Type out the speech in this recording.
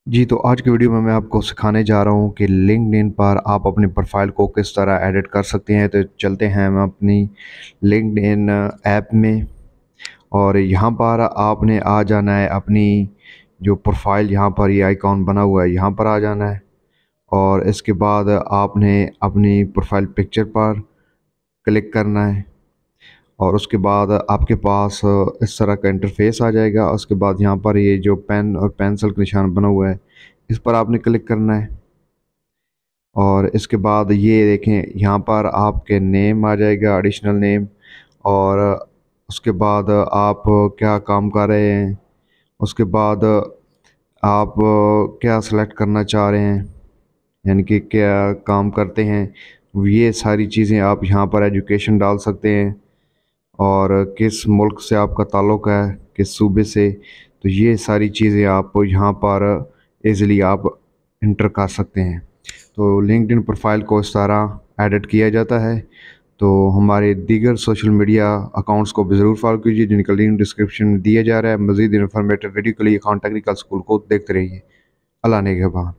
जी, तो आज की वीडियो में मैं आपको सिखाने जा रहा हूँ कि लिंक्डइन पर आप अपनी प्रोफाइल को किस तरह एडिट कर सकते हैं। तो चलते हैं हम अपनी लिंक्डइन ऐप में और यहाँ पर आपने आ जाना है अपनी जो प्रोफाइल, यहाँ पर ये आइकॉन बना हुआ है, यहाँ पर आ जाना है और इसके बाद आपने अपनी प्रोफाइल पिक्चर पर क्लिक करना है और उसके बाद आपके पास इस तरह का इंटरफेस आ जाएगा। उसके बाद यहाँ पर ये जो पेन और पेंसिल का निशान बना हुआ है, इस पर आपने क्लिक करना है और इसके बाद ये देखें यहाँ पर आपके नेम आ जाएगा, एडिशनल नेम, और उसके बाद आप क्या काम कर रहे हैं, उसके बाद आप क्या सेलेक्ट करना चाह रहे हैं, यानी कि क्या काम करते हैं, ये सारी चीज़ें आप यहाँ पर एजुकेशन डाल सकते हैं और किस मुल्क से आपका ताल्लुक़ है, किस सूबे से। तो ये सारी चीज़ें आप यहाँ पर इजीली आप इंटर कर सकते हैं। तो लिंक्डइन प्रोफाइल को इस तरह एडिट किया जाता है। तो हमारे दीगर सोशल मीडिया अकाउंट्स को भी ज़रूर फॉलो कीजिए, जिनका लिंक डिस्क्रिप्शन में दिया जा रहा है। मज़ीद इन्फॉर्मेटिव वीडियो के लिए खान टेक्निकल स्कूल को देखते रहिए। अल्लाह ने के बाद।